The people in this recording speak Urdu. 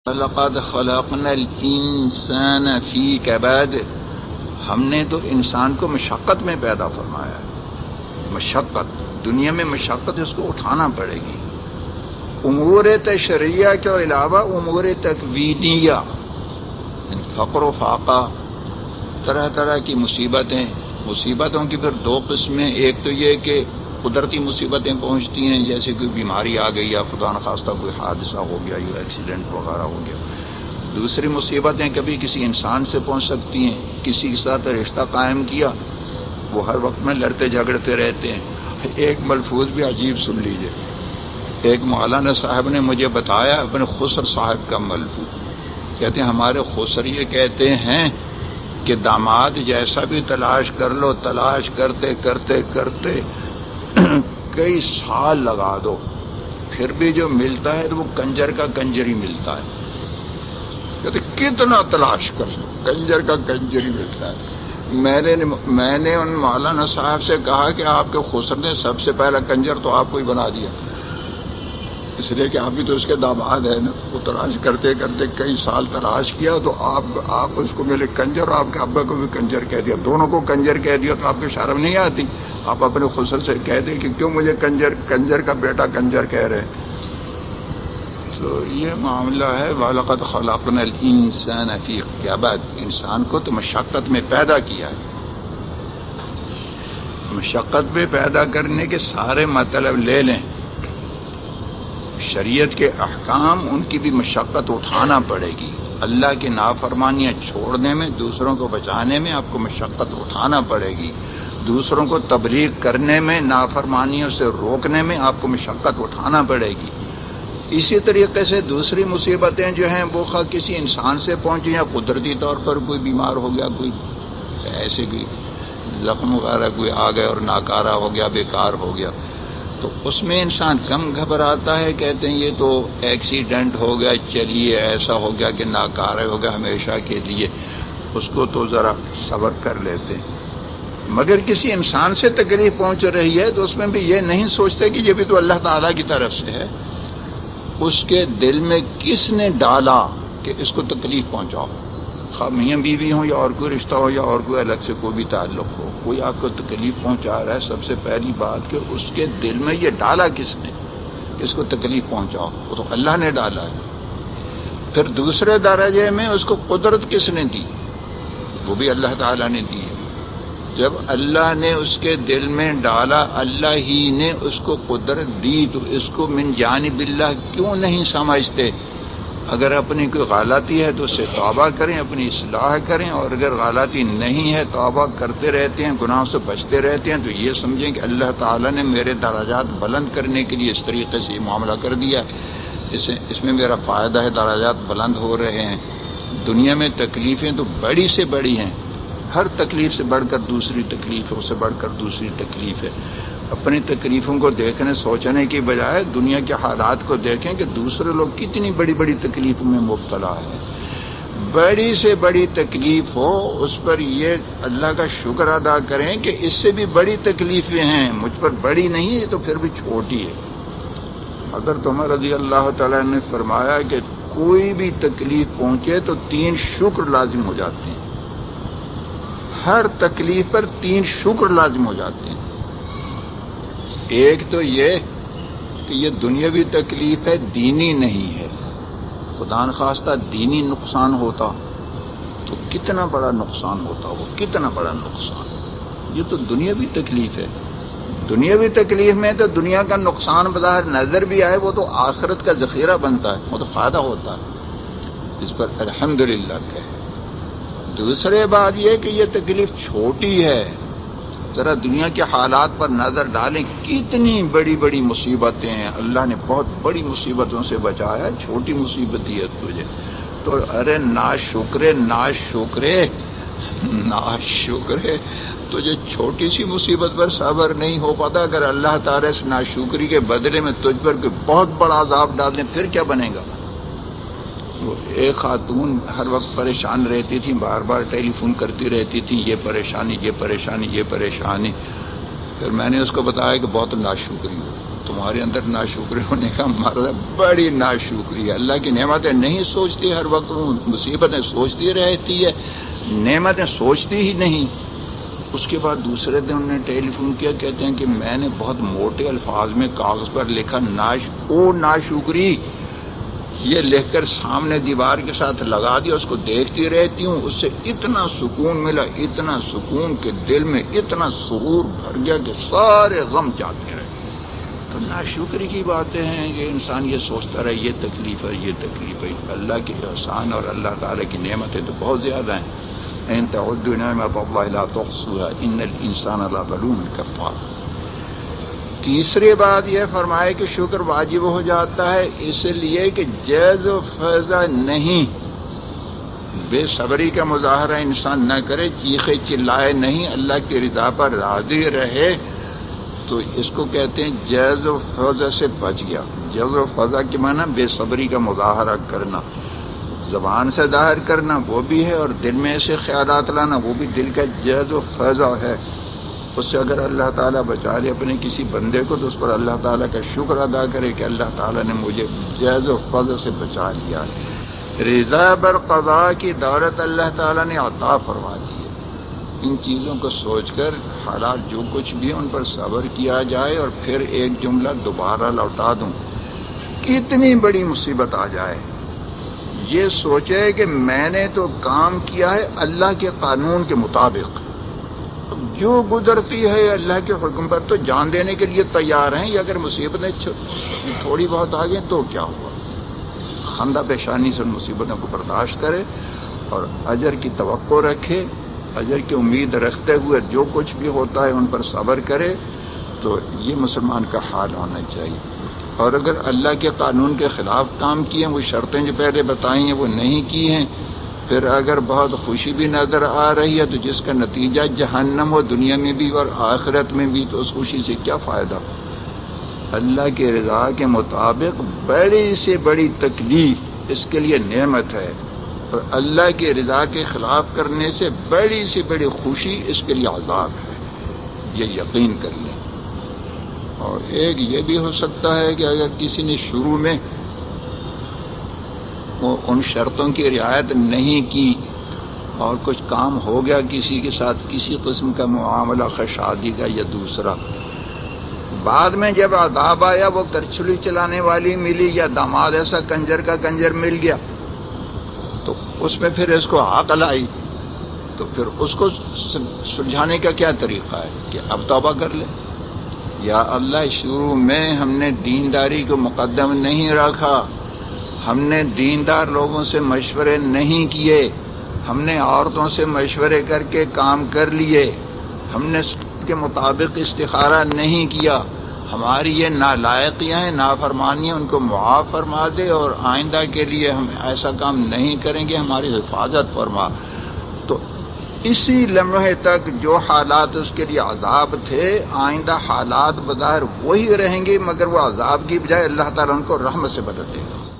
لقد خلقنا الانسان فی کبد، ہم نے تو انسان کو مشقت میں پیدا فرمایا ہے۔ مشقت، دنیا میں مشقت اس کو اٹھانا پڑے گی۔ امور تشریعہ کے علاوہ امور تکوینیہ، فقر و فاقہ، طرح طرح کی مصیبتوں کی پھر دو قسمیں۔ ایک تو یہ کہ قدرتی مصیبتیں پہنچتی ہیں، جیسے کوئی بیماری آ گئی یا خدا نخواستہ کوئی حادثہ ہو گیا یا ایکسیڈنٹ وغیرہ ہو گیا۔ دوسری مصیبتیں کبھی کسی انسان سے پہنچ سکتی ہیں، کسی کے ساتھ رشتہ قائم کیا، وہ ہر وقت میں لڑتے جھگڑتے رہتے ہیں۔ ایک ملفوظ بھی عجیب سن لیجئے، ایک مولانا صاحب نے مجھے بتایا اپنے خسر صاحب کا ملفوظ، کہتے ہیں ہمارے خسر یہ کہتے ہیں کہ داماد جیسا بھی تلاش کر لو، تلاش کرتے کرتے کرتے کئی سال لگا دو، پھر بھی جو ملتا ہے تو وہ کنجر کا کنجر ہی ملتا ہے۔ کہتے کتنا تلاش کر لو، کنجر کا کنجر ہی ملتا ہے۔ میں نے ان مولانا صاحب سے کہا کہ آپ کے خسر نے سب سے پہلا کنجر تو آپ کو ہی بنا دیا، اس لیے کہ آپ بھی تو اس کے داماد ہیں نا۔ وہ تلاش کرتے کرتے کئی سال تلاش کیا تو آپ اس کو ملے کنجر، اور آپ کے ابا کو بھی کنجر کہہ دیا، دونوں کو کنجر کہہ دیا تو آپ کو شرم نہیں آتی؟ آپ اپنے خسر سے کہہ دیں کہ کیوں مجھے کنجر کا بیٹا کنجر کہہ رہے ہیں؟ تو یہ معاملہ ہے۔ وَلَقَدْ خَلَقْنَا الْإِنسَانَ فِي كَبَدٍ، انسان کو تو مشقت میں پیدا کیا ہے۔ مشقت میں پیدا کرنے کے سارے مطلب لے لیں، شریعت کے احکام ان کی بھی مشقت اٹھانا پڑے گی۔ اللہ کی نافرمانیاں چھوڑنے میں، دوسروں کو بچانے میں آپ کو مشقت اٹھانا پڑے گی۔ دوسروں کو تبلیغ کرنے میں، نافرمانیوں سے روکنے میں آپ کو مشقت اٹھانا پڑے گی۔ اسی طریقے سے دوسری مصیبتیں جو ہیں وہ خواہ کسی انسان سے پہنچیں یا قدرتی طور پر کوئی بیمار ہو گیا، کوئی ایسے کوئی زخم وغیرہ کوئی آ گیا اور ناکارہ ہو گیا، بیکار ہو گیا، تو اس میں انسان کم گھبراتا ہے۔ کہتے ہیں یہ تو ایکسیڈنٹ ہو گیا، چلیے ایسا ہو گیا کہ ناکارہ ہو گیا ہمیشہ کے لیے، اس کو تو ذرا صبر کر لیتے ہیں۔ مگر کسی انسان سے تکلیف پہنچ رہی ہے تو اس میں بھی یہ نہیں سوچتے کہ یہ بھی تو اللہ تعالیٰ کی طرف سے ہے۔ اس کے دل میں کس نے ڈالا کہ اس کو تکلیف پہنچاؤ؟ خواہ میاں بیوی ہوں یا اور کوئی رشتہ ہو یا اور کوئی الگ سے کوئی بھی تعلق ہو، کوئی آپ کو تکلیف پہنچا رہا ہے، سب سے پہلی بات کہ اس کے دل میں یہ ڈالا کس نے کہ اس کو تکلیف پہنچاؤ؟ وہ تو اللہ نے ڈالا ہے۔ پھر دوسرے درجے میں اس کو قدرت کس نے دی؟ وہ بھی اللہ تعالیٰ نے دی ہے۔ جب اللہ نے اس کے دل میں ڈالا، اللہ ہی نے اس کو قدرت دی، تو اس کو من جانب اللہ کیوں نہیں سمجھتے؟ اگر اپنی کوئی غلطی ہے تو اس سے توبہ کریں، اپنی اصلاح کریں، اور اگر غلطی نہیں ہے توبہ کرتے رہتے ہیں، گناہوں سے بچتے رہتے ہیں، تو یہ سمجھیں کہ اللہ تعالیٰ نے میرے درجات بلند کرنے کے لیے اس طریقے سے یہ معاملہ کر دیا، اس میں میرا فائدہ ہے، درجات بلند ہو رہے ہیں۔ دنیا میں تکلیفیں تو بڑی سے بڑی ہیں، ہر تکلیف سے بڑھ کر دوسری تکلیف ہے، اس سے بڑھ کر دوسری تکلیف ہے۔ اپنی تکلیفوں کو دیکھنے سوچنے کی بجائے دنیا کے حالات کو دیکھیں کہ دوسرے لوگ کتنی بڑی بڑی تکلیفوں میں مبتلا ہے۔ بڑی سے بڑی تکلیف ہو اس پر یہ اللہ کا شکر ادا کریں کہ اس سے بھی بڑی تکلیفیں ہیں، مجھ پر بڑی نہیں ہے تو پھر بھی چھوٹی ہے۔ حضرت عمر رضی اللہ تعالیٰ نے فرمایا کہ کوئی بھی تکلیف پہنچے تو 3 شکر لازم ہو جاتے ہیں، ہر تکلیف پر 3 شکر لازم ہو جاتے ہیں۔ ایک تو یہ کہ یہ دنیاوی تکلیف ہے، دینی نہیں ہے۔ خدا نخواستہ دینی نقصان ہوتا تو کتنا بڑا نقصان ہوتا، وہ کتنا بڑا نقصان۔ یہ تو دنیاوی تکلیف ہے۔ دنیاوی تکلیف میں تو دنیا کا نقصان بظاہر نظر بھی آئے، وہ تو آخرت کا ذخیرہ بنتا ہے، وہ تو فائدہ ہوتا ہے، اس پر الحمدللہ کہے۔ دوسرے بات یہ کہ یہ تکلیف چھوٹی ہے، ذرا دنیا کے حالات پر نظر ڈالیں، کتنی بڑی بڑی مصیبتیں ہیں، اللہ نے بہت بڑی مصیبتوں سے بچایا، چھوٹی مصیبت ہے تجھے تو ارے ناشکرے تجھے چھوٹی سی مصیبت پر صبر نہیں ہو پاتا، اگر اللہ تعالیٰ اس ناشکری کے بدلے میں تجھ پر کوئی بہت بڑا عذاب ڈال دیں پھر کیا بنے گا؟ وہ ایک خاتون ہر وقت پریشان رہتی تھی، بار بار ٹیلی فون کرتی رہتی تھی، یہ پریشانی یہ پریشانی یہ پریشانی۔ پھر میں نے اس کو بتایا کہ بہت ناشکری ہو، تمہارے اندر ناشکری ہونے کا مرض ہے، بڑی ناشکری ہے۔ اللہ کی نعمتیں نہیں سوچتی، ہر وقت مصیبتیں سوچتی رہتی ہے، نعمتیں سوچتی ہی نہیں۔ اس کے بعد دوسرے دن انہوں نے ٹیلی فون کیا، کہتے ہیں کہ میں نے بہت موٹے الفاظ میں کاغذ پر لکھا ناشکری، یہ لکھ کر سامنے دیوار کے ساتھ لگا دیا، اس کو دیکھتی رہتی ہوں، اس سے اتنا سکون ملا، اتنا سکون کہ دل میں اتنا سرور بھر گیا کہ سارے غم جاتے رہے۔ تو ناشکری کی باتیں ہیں کہ انسان یہ سوچتا رہے یہ تکلیف ہے، یہ تکلیف ہے۔ اللہ کے احسان اور اللہ تعالیٰ کی نعمتیں تو بہت زیادہ ہیں۔ ان تعدوا نعمت اللہ لا تحصوها ان الانسان لظلوم کفار۔ تیسری بات یہ فرمائے کہ شکر واجب ہو جاتا ہے اس لیے کہ جیز و فیضا نہیں، بے صبری کا مظاہرہ انسان نہ کرے، چیخے چلائے نہیں، اللہ کی رضا پر راضی رہے، تو اس کو کہتے ہیں جیز و فیضا سے بچ گیا۔ جیز و فیضا کے معنی بے صبری کا مظاہرہ کرنا، زبان سے ظاہر کرنا وہ بھی ہے، اور دل میں ایسے خیالات لانا وہ بھی دل کا جیز و فیضا ہے۔ اس سے اگر اللہ تعالیٰ بچا لے اپنے کسی بندے کو تو اس پر اللہ تعالیٰ کا شکر ادا کرے کہ اللہ تعالیٰ نے مجھے جیز و فضل سے بچا لیا۔ رضا بر قضاء کی دولت اللہ تعالیٰ نے عطا فرما دی ہے۔ ان چیزوں کو سوچ کر حالات جو کچھ بھی ان پر صبر کیا جائے، اور پھر ایک جملہ دوبارہ لوٹا دوں، کتنی بڑی مصیبت آ جائے، یہ سوچے کہ میں نے تو کام کیا ہے اللہ کے قانون کے مطابق، جو گزرتی ہے اللہ کے حکم پر تو جان دینے کے لیے تیار ہیں، یا اگر مصیبتیں تھوڑی بہت آ گئیں تو کیا ہوا، خندہ پیشانی سے ان مصیبتوں کو برداشت کرے اور اجر کی توقع رکھے، اجر کی امید رکھتے ہوئے جو کچھ بھی ہوتا ہے ان پر صبر کرے، تو یہ مسلمان کا حال ہونا چاہیے۔ اور اگر اللہ کے قانون کے خلاف کام کیے ہیں، وہ شرطیں جو پہلے بتائی ہیں وہ نہیں کی ہیں، پھر اگر بہت خوشی بھی نظر آ رہی ہے تو جس کا نتیجہ جہنم ہو دنیا میں بھی اور آخرت میں بھی، تو اس خوشی سے کیا فائدہ؟ اللہ کی رضا کے مطابق بڑی سے بڑی تکلیف اس کے لیے نعمت ہے، اور اللہ کی رضا کے خلاف کرنے سے بڑی سے بڑی خوشی اس کے لیے عذاب ہے، یہ یقین کر لیں۔ اور ایک یہ بھی ہو سکتا ہے کہ اگر کسی نے شروع میں ان شرطوں کی رعایت نہیں کی اور کچھ کام ہو گیا کسی کے ساتھ، کسی قسم کا معاملہ شادی کا یا دوسرا، بعد میں جب عذاب آیا، وہ کرچھلی چلانے والی ملی یا داماد ایسا کنجر کا کنجر مل گیا، تو اس میں پھر اس کو عقل آئی، تو پھر اس کو سلجھانے کا کیا طریقہ ہے کہ اب توبہ کر لے، یا اللہ شروع میں ہم نے دینداری کو مقدم نہیں رکھا، ہم نے دیندار لوگوں سے مشورے نہیں کیے، ہم نے عورتوں سے مشورے کر کے کام کر لیے، ہم نے سنت کے مطابق استخارہ نہیں کیا، ہماری یہ نالائقیاں ہیں، نافرمانیاں، ان کو معاف فرما دے، اور آئندہ کے لیے ہم ایسا کام نہیں کریں گے، ہماری حفاظت فرما۔ تو اسی لمحے تک جو حالات اس کے لیے عذاب تھے، آئندہ حالات بظاہر وہی رہیں گے، مگر وہ عذاب کی بجائے اللہ تعالیٰ ان کو رحمت سے بدل دے گا۔